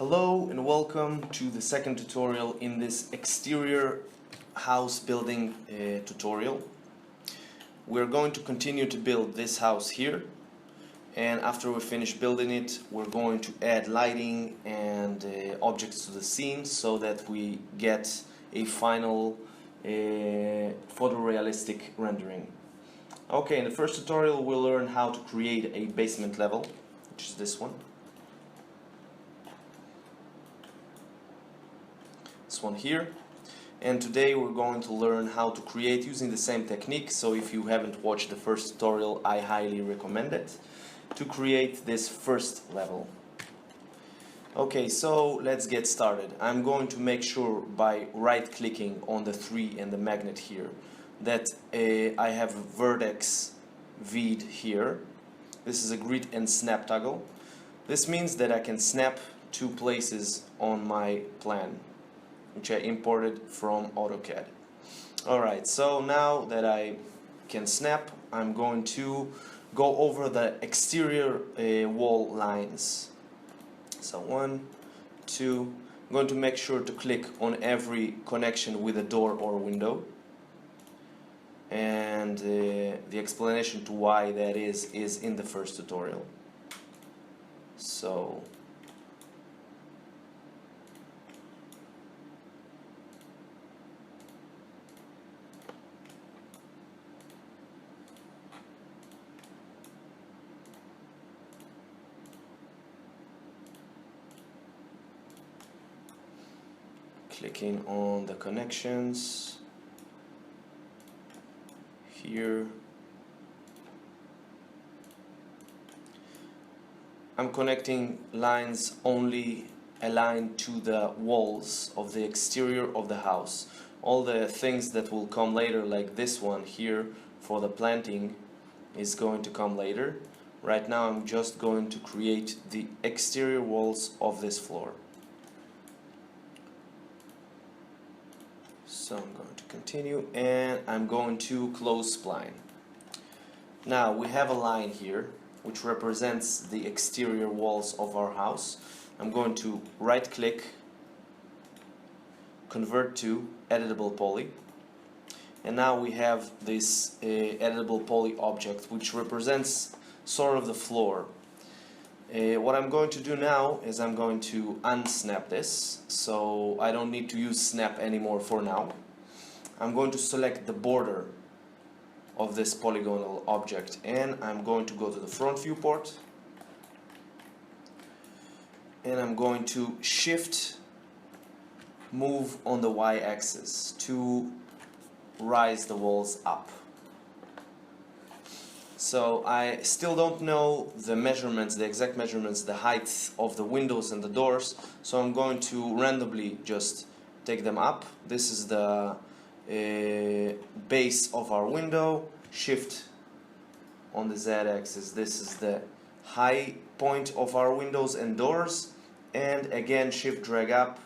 Hello and welcome to the second tutorial in this exterior house building tutorial. We're going to continue to build this house here, and after we finish building it we're going to add lighting and objects to the scene so that we get a final photorealistic rendering. Okay, in the first tutorial we'll learn how to create a basement level, which is this one. This one here. And today we're going to learn how to create using the same technique, so if you haven't watched the first tutorial I highly recommend it, to create this first level. Okay, so let's get started. I'm going to make sure by right clicking on the 3 and the magnet here that I have a vertex V'd here. This is a grid and snap toggle. This means that I can snap two places on my plan, which I imported from AutoCAD. Alright, so now that I can snap, I'm going to go over the exterior wall lines. So 1, 2, I'm going to make sure to click on every connection with a door or window. And the explanation to why that is in the first tutorial. So clicking on the connections here. I'm connecting lines only aligned to the walls of the exterior of the house. All the things that will come later, like this one here for the planting, is going to come later. Right now I'm just going to create the exterior walls of this floor. So I'm going to continue and I'm going to close spline. Now we have a line here which represents the exterior walls of our house. I'm going to right click, convert to editable poly, and now we have this editable poly object which represents sort of the floor. What I'm going to do now is I'm going to unsnap this, so I don't need to use snap anymore for now. I'm going to select the border of this polygonal object and I'm going to go to the front viewport and I'm going to shift move on the y-axis to rise the walls up. So I still don't know the measurements, the exact measurements, the height of the windows and the doors, so I'm going to randomly just take them up. This is the base of our window. Shift on the z-axis, this is the high point of our windows and doors, and again shift drag up,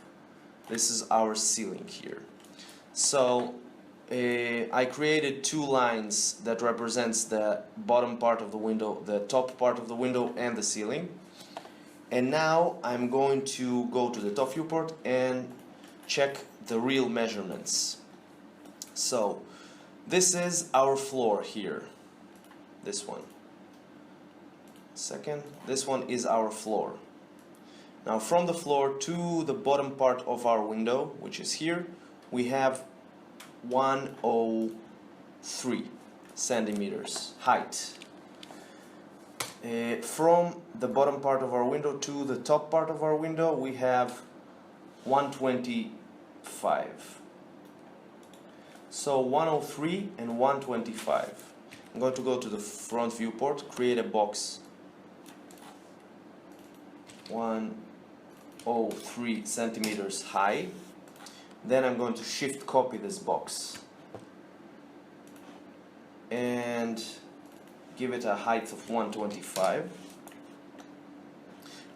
this is our ceiling here. So I created two lines that represents the bottom part of the window, the top part of the window and the ceiling. And now I'm going to go to the top viewport and check the real measurements. So this is our floor here, this one. Second, this one is our floor. Now from the floor to the bottom part of our window, which is here, we have 103 centimeters height. From the bottom part of our window to the top part of our window we have 125. So 103 and 125. I'm going to go to the front viewport, create a box 103 centimeters high. Then I'm going to shift copy this box and give it a height of 125.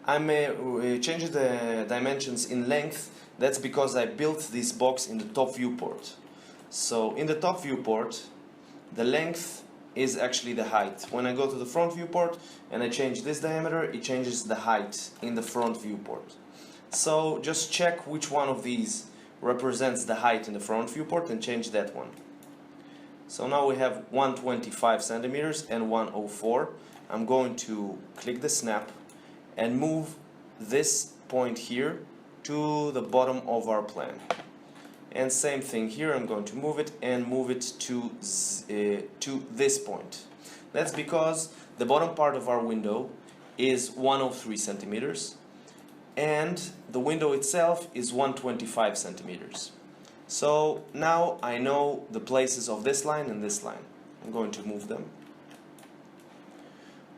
I may change the dimensions in length. That's because I built this box in the top viewport. So in the top viewport the length is actually the height. When I go to the front viewport and I change this diameter, it changes the height in the front viewport. So just check which one of these represents the height in the front viewport and change that one. So now we have 125 centimeters and 104. I'm going to click the snap and move this point here to the bottom of our plan. And same thing here, I'm going to move it and move it to this point. That's because the bottom part of our window is 103 centimeters and the window itself is 125 centimeters. So now I know the places of this line and this line. I'm going to move them.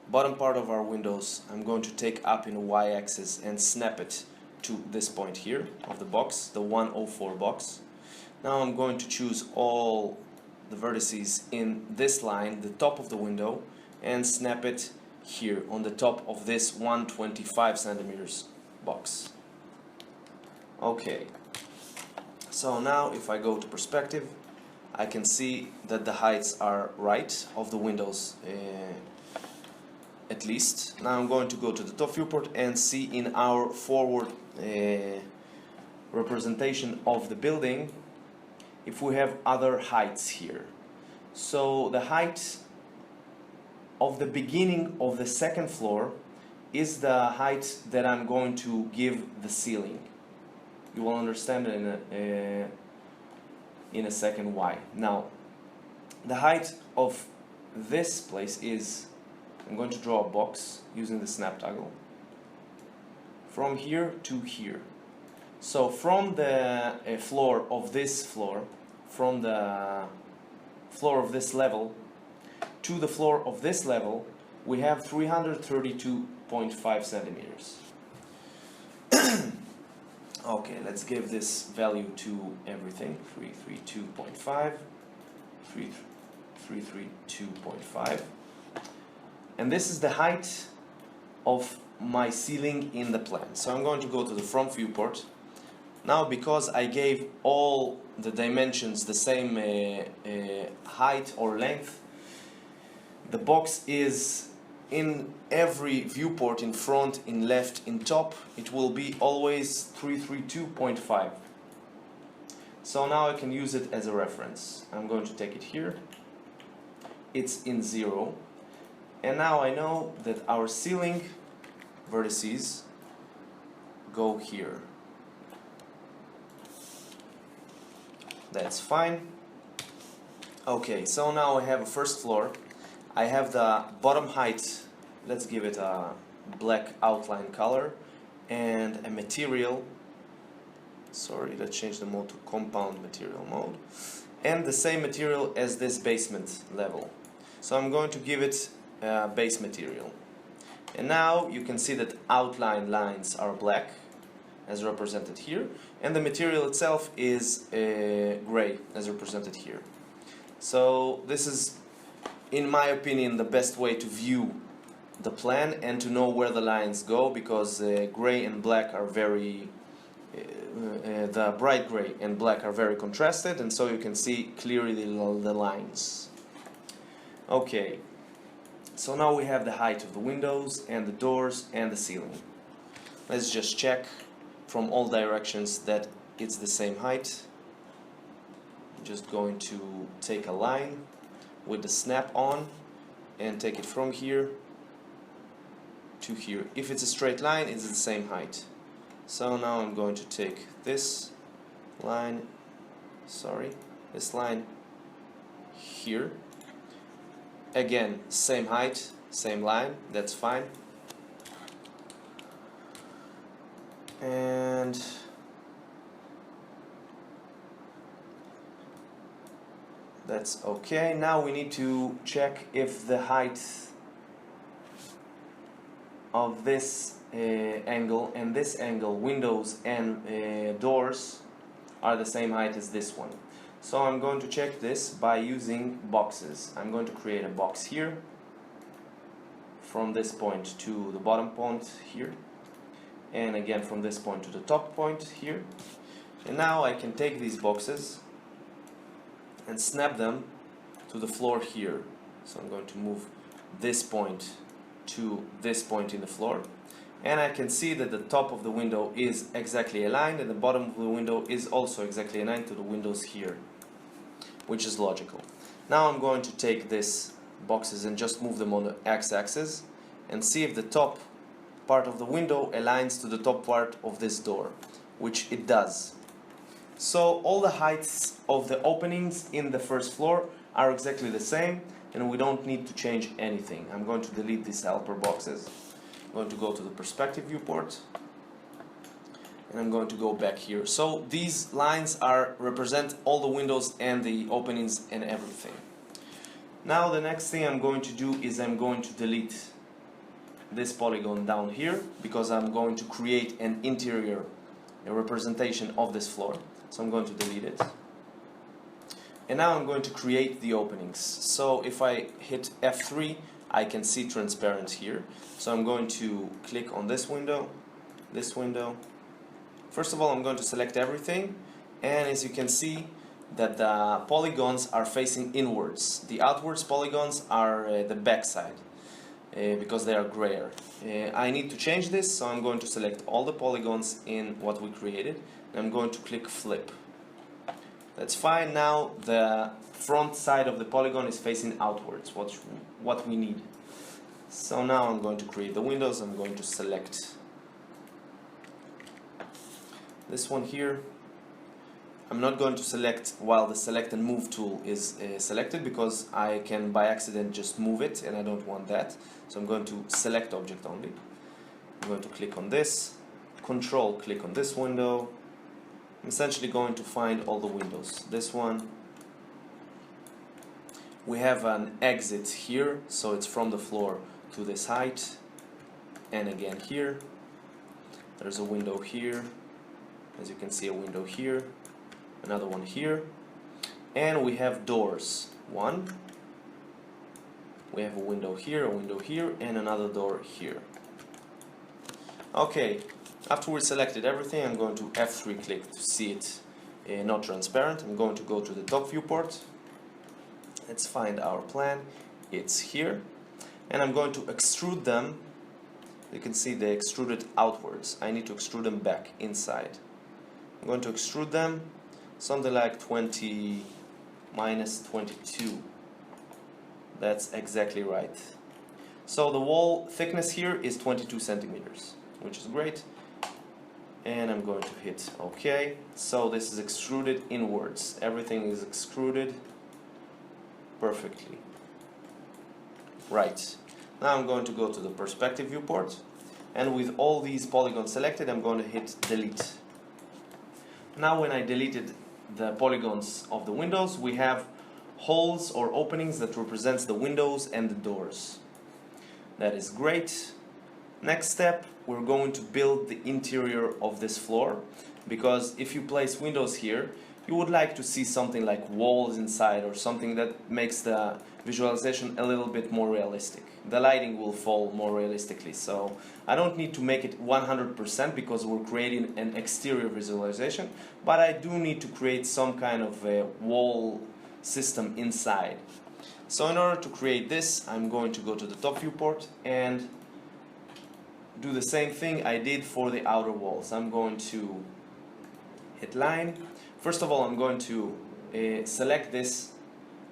Bottom part of our windows I'm going to take up in a y-axis and snap it to this point here of the box, the 104 box. Now I'm going to choose all the vertices in this line, the top of the window, and snap it here on the top of this 125 centimeters box. Okay. So now if I go to perspective, I can see that the heights are right of the windows at least. Now I'm going to go to the top viewport and see in our forward representation of the building if we have other heights here. So the height of the beginning of the second floor is the height that I'm going to give the ceiling. You will understand in a second why. Now, the height of this place is, I'm going to draw a box using the snap toggle from here to here. So from the floor of this floor, from the floor of this level to the floor of this level, we have 332.5 centimeters. Okay, let's give this value to everything. 332.5, 332.5. And this is the height of my ceiling in the plan. So I'm going to go to the front viewport. Now, because I gave all the dimensions the same height or length, the box is in every viewport, in front, in left, in top, it will be always 332.5. So now I can use it as a reference. I'm going to take it here. It's in 0. And now I know that our ceiling vertices go here. That's fine. Okay, so now I have a first floor. I have the bottom height, let's give it a black outline color, and a material, sorry, let's change the mode to compound material mode, and the same material as this basement level. So I'm going to give it base material. And now you can see that outline lines are black, as represented here, and the material itself is gray, as represented here. So this is, in my opinion, the best way to view the plan and to know where the lines go, because gray and black are very, the bright gray and black are very contrasted, and so you can see clearly the lines. Okay, so now we have the height of the windows and the doors and the ceiling. Let's just check from all directions that it's the same height. I'm just going to take a line with the snap on and take it from here to here. If it's a straight line, it's the same height. So now I'm going to take this line, this line here. Again, same height, same line, that's fine. And that's okay. Now we need to check if the height of this angle and this angle, windows and doors, are the same height as this one. So I'm going to check this by using boxes. I'm going to create a box here from this point to the bottom point here, and again from this point to the top point here. And now I can take these boxes and snap them to the floor here. So I'm going to move this point to this point in the floor. and I can see that the top of the window is exactly aligned and the bottom of the window is also exactly aligned to the windows here, which is logical. Now I'm going to take these boxes and just move them on the x-axis and see if the top part of the window aligns to the top part of this door, which it does. So all the heights of the openings in the first floor are exactly the same, and we don't need to change anything. I'm going to delete these helper boxes. I'm going to go to the perspective viewport, and I'm going to go back here. So these lines represent all the windows and the openings and everything. Now the next thing I'm going to do is I'm going to delete this polygon down here, because I'm going to create an interior representation of this floor. So I'm going to delete it. And now I'm going to create the openings. So if I hit F3, I can see transparent here. So I'm going to click on this window, this window. First of all, I'm going to select everything, and as you can see that the polygons are facing inwards. The outwards polygons are the back side, because they are grayer. I need to change this, so I'm going to select all the polygons in what we created, and I'm going to click flip. That's fine. Now the front side of the polygon is facing outwards, what we need. So now I'm going to create the windows. I'm going to select this one here. I'm not going to select while the select and move tool is selected, because I can by accident just move it and I don't want that. So I'm going to select object only. I'm going to click on this, control click on this window. I'm essentially going to find all the windows. This one. We have an exit here, so it's from the floor to this height. And again here. There's a window here. As you can see, a window here. Another one here, and we have doors. One, we have a window here, and another door here. Okay, after we selected everything, I'm going to F3 click to see it not transparent. I'm going to go to the top viewport. Let's find our plan. It's here, and I'm going to extrude them. You can see they extruded outwards. I need to extrude them back inside. I'm going to extrude them something like 20 minus 22. That's exactly right. So the wall thickness here is 22 centimeters, which is great. And I'm going to hit OK. So this is extruded inwards. Everything is extruded perfectly. Right. Now I'm going to go to the perspective viewport. And with all these polygons selected, I'm going to hit delete. Now when I deleted the polygons of the windows, we have holes or openings that represents the windows and the doors. That is great. Next step, we're going to build the interior of this floor, because if you place windows here, you would like to see something like walls inside, or something that makes the visualization a little bit more realistic. The lighting will fall more realistically, so I don't need to make it 100% because we're creating an exterior visualization, but I do need to create some kind of a wall system inside. So in order to create this, I'm going to go to the top viewport and do the same thing I did for the outer walls. I'm going to hit line. First of all, I'm going to select this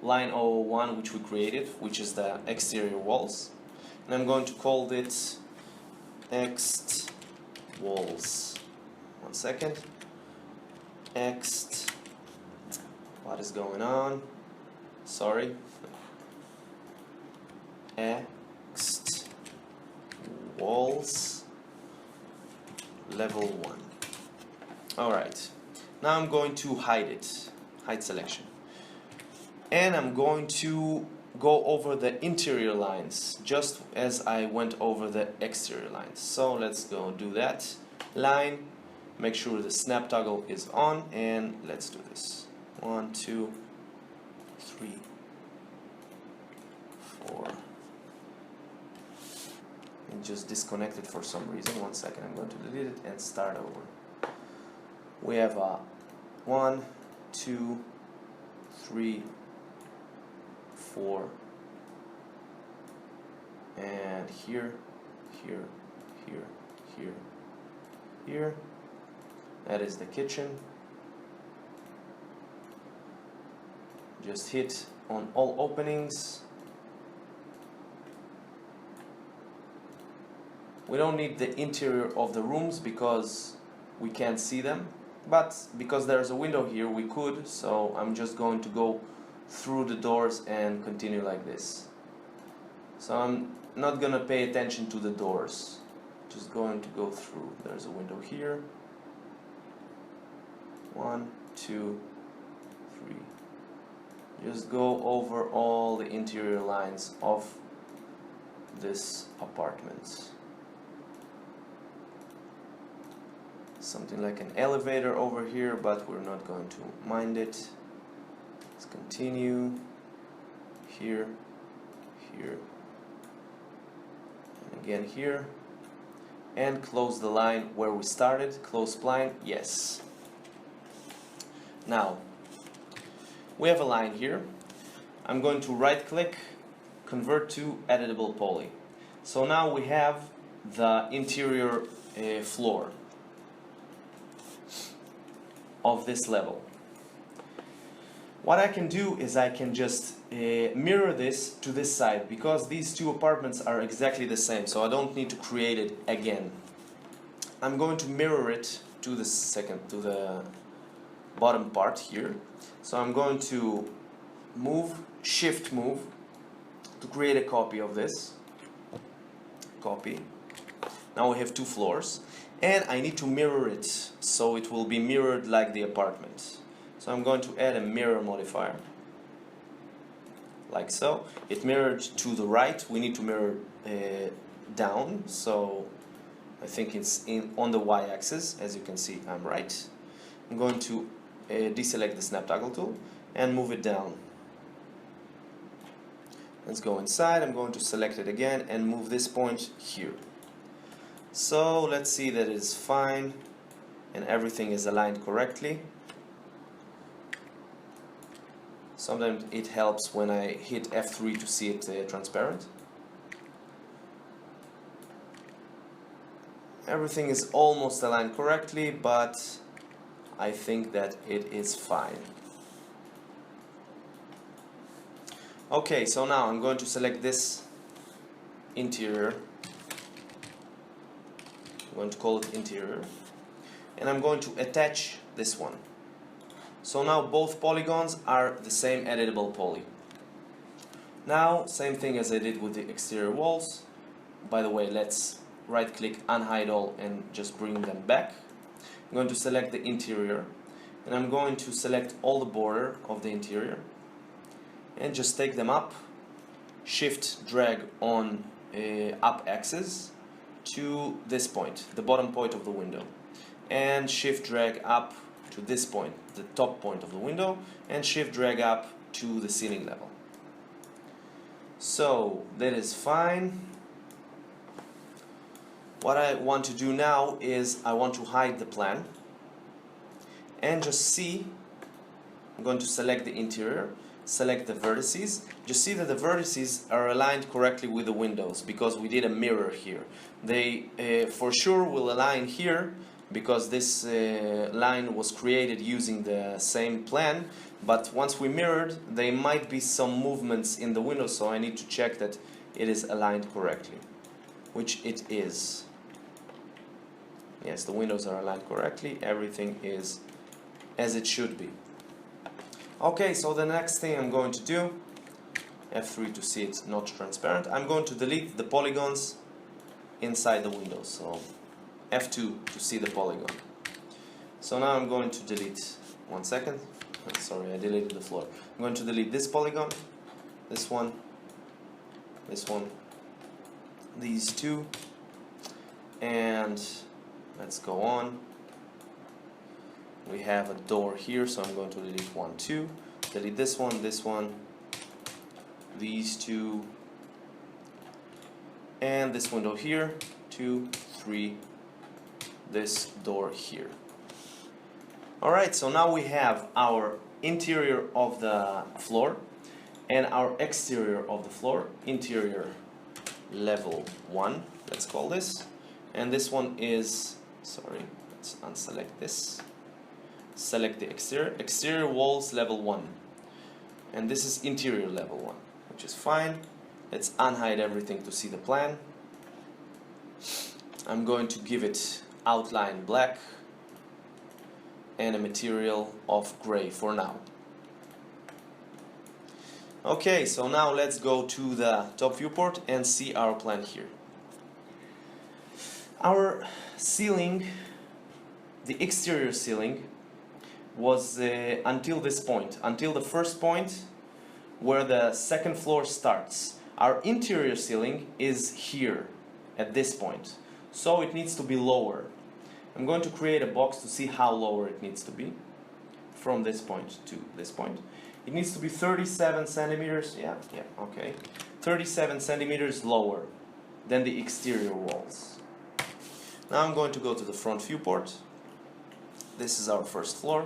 line 001 which we created, which is the exterior walls, and I'm going to call it ext walls. One second. Ext. What is going on? Sorry. Ext walls level 1. Alright. Now I'm going to hide it. Hide selection. And I'm going to go over the interior lines just as I went over the exterior lines. So let's go do that. Line, make sure the snap toggle is on, and let's do this. 1, 2, 3, 4. And just disconnect it for some reason. 1 second, I'm going to delete it and start over. We have 1, 2, 3, 4, and here, here, here, here, here. That is the kitchen. Just hit on all openings. We don't need the interior of the rooms because we can't see them, but because there's a window here we could, so I'm just going to go through the doors and continue like this. So I'm not gonna pay attention to the doors, just going to go through. There's a window here. 1, 2, 3. Just go over all the interior lines of this apartment. Something like an elevator over here, but we're not going to mind it. Let's continue. Here, here, and again here. And close the line where we started. Close spline, yes. Now, we have a line here. I'm going to right click, convert to editable poly. So now we have the interior floor of this level. What I can do is I can just mirror this to this side, because these two apartments are exactly the same, so I don't need to create it again. I'm going to mirror it to the bottom part here. So I'm going to shift move to create a copy of this. Copy. Now we have 2 floors, and I need to mirror it so it will be mirrored like the apartment. So I'm going to add a mirror modifier, like so. It mirrored to the right. We need to mirror down, so I think it's on the y-axis. As you can see, I'm right. I'm going to deselect the snap toggle tool and move it down. Let's go inside. I'm going to select it again and move this point here. So let's see that it's fine and everything is aligned correctly. Sometimes it helps when I hit F3 to see it transparent. Everything is almost aligned correctly, but I think that it is fine. Okay, so now I'm going to select this interior. I'm going to call it interior, and I'm going to attach this one. So now both polygons are the same editable poly. Now, same thing as I did with the exterior walls. By the way, let's right click, unhide all, and just bring them back. I'm going to select the interior, and I'm going to select all the border of the interior and just take them up, shift drag on up axis to this point, the bottom point of the window, and shift drag up to this point, the top point of the window, and shift drag up to the ceiling level. So that is fine. What I want to do now is I want to hide the plan and just see. I'm going to select the interior, select the vertices. Just see that the vertices are aligned correctly with the windows because we did a mirror here. They for sure will align here because this line was created using the same plan, but once we mirrored, there might be some movements in the window, so I need to check that it is aligned correctly, which it is. Yes, the windows are aligned correctly, everything is as it should be. Okay, so the next thing I'm going to do, F3 to see it's not transparent, I'm going to delete the polygons inside the window, so F2 to see the polygon. So now I'm going to delete, 1 second, sorry, I deleted the floor. I'm going to delete this polygon, this one, these two, and let's go on. We have a door here, so I'm going to delete 1, 2, delete this one, these two, and this window here, 2, 3, this door here. Alright, so now we have our interior of the floor and our exterior of the floor, interior level 1, let's call this, and this one is, sorry, let's unselect this, select the exterior walls level 1, and this is interior level 1, which is fine. Let's unhide everything to see the plan. I'm going to give it outline black and a material of gray for now. Okay, so now let's go to the top viewport and see our plan here. Our ceiling, the exterior ceiling, was until this point, until the first point where the second floor starts. Our interior ceiling is here at this point, so it needs to be lower. I'm going to create a box to see how lower it needs to be from this point to this point. It needs to be 37 centimeters, okay, 37 centimeters lower than the exterior walls. Now I'm going to go to the front viewport. This is our first floor.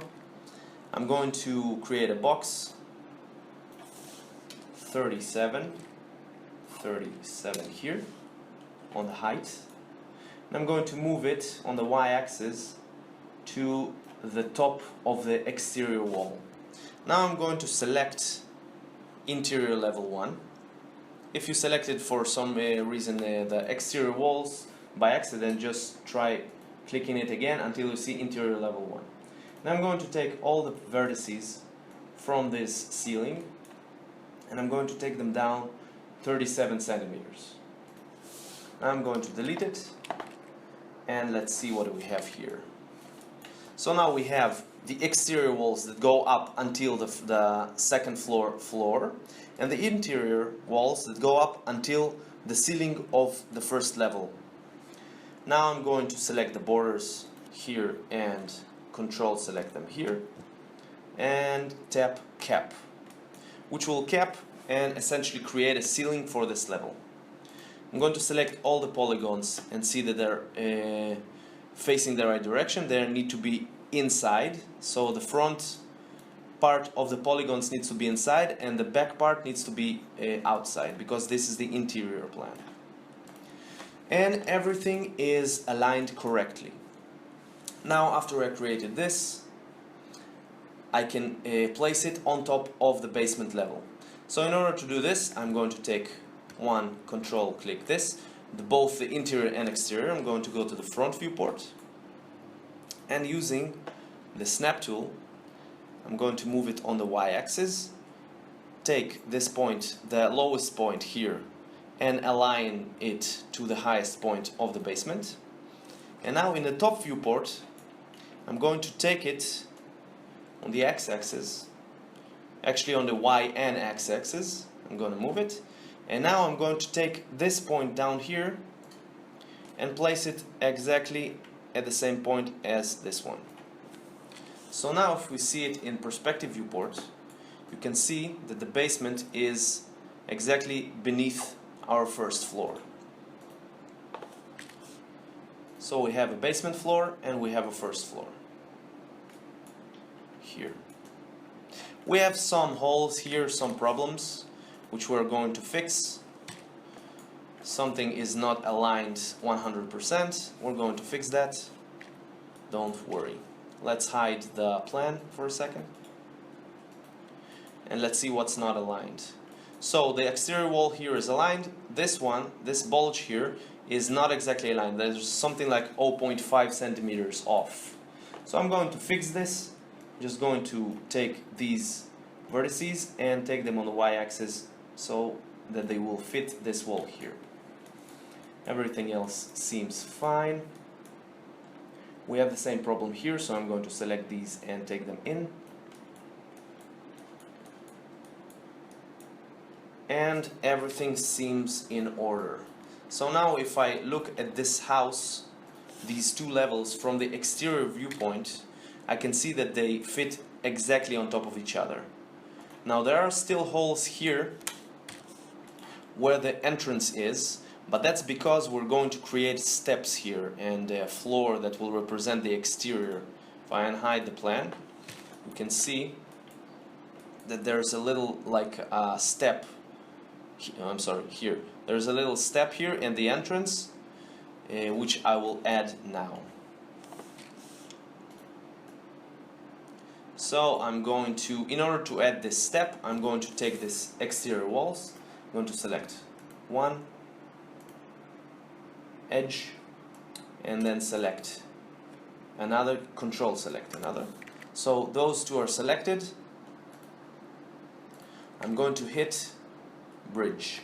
I'm going to create a box, 37 here on the height. And I'm going to move it on the y-axis to the top of the exterior wall. Now I'm going to select interior level 1. If you selected for some reason the exterior walls by accident, just try clicking it again until you see interior level 1. Now I'm going to take all the vertices from this ceiling and I'm going to take them down 37 centimeters. Now I'm going to delete it and let's see what we have here. So now we have the exterior walls that go up until the second floor and the interior walls that go up until the ceiling of the first level. Now I'm going to select the borders here and control select them here and tap cap, which will cap and essentially create a ceiling for this level. I'm going to select all the polygons and see that they're facing the right direction. They need to be inside, so the front part of the polygons needs to be inside and the back part needs to be outside, because this is the interior plan. And everything is aligned correctly. Now after I created this, I can place it on top of the basement level. So in order to do this, I'm going to take one, control click this, both the interior and exterior. I'm going to go to the front viewport and using the snap tool, I'm going to move it on the y-axis, take this point, the lowest point here, and align it to the highest point of the basement. And now in the top viewport, I'm going to take it on the x-axis, actually on the y and x-axis. I'm going to move it, and now I'm going to take this point down here and place it exactly at the same point as this one. So now if we see it in perspective viewport, you can see that the basement is exactly beneath our first floor. So we have a basement floor and we have a first floor here. We have some holes here, some problems which we're going to fix. Something is not aligned 100%. We're going to fix that. Don't worry. Let's hide the plan for a second. And let's see what's not aligned. So the exterior wall here is aligned. This one, this bulge here, is not exactly aligned. There's something like 0.5 centimeters off. So I'm going to fix this. Just going to take these vertices and take them on the y-axis so that they will fit this wall here. Everything else seems fine. We have the same problem here, so I'm going to select these and take them in. And everything seems in order. So now if I look at this house, these two levels from the exterior viewpoint, I can see that they fit exactly on top of each other. Now there are still holes here where the entrance is, but that's because we're going to create steps here and a floor that will represent the exterior. If I unhide the plan, you can see that there's a little like step. I'm sorry, here. There's a little step here and the entrance which I will add now. So I'm going to, in order to add this step, I'm going to take this exterior walls, I'm going to select one edge, and then select another, control select another. So those two are selected. I'm going to hit bridge.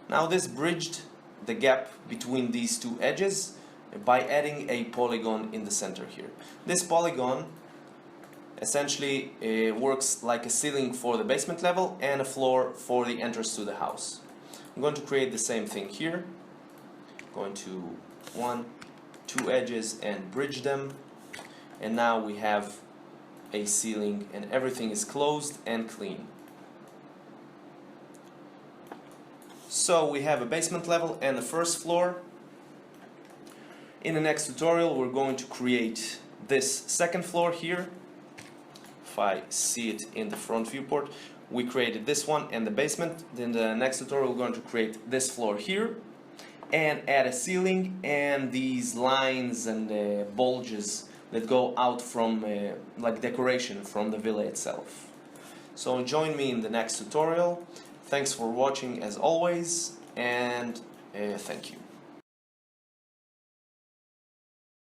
Now this bridged the gap between these two edges by adding a polygon in the center here. This polygon essentially works like a ceiling for the basement level and a floor for the entrance to the house. I'm going to create the same thing here. Going to two edges and bridge them, and now we have a ceiling and everything is closed and clean. So we have a basement level and a first floor. In the next tutorial we're going to create this second floor here. If I see it in the front viewport, we created this one and the basement. Then the next tutorial we're going to create this floor here and add a ceiling and these lines and bulges that go out from like decoration from the villa itself. So join me in the next tutorial. Thanks for watching as always, and thank you.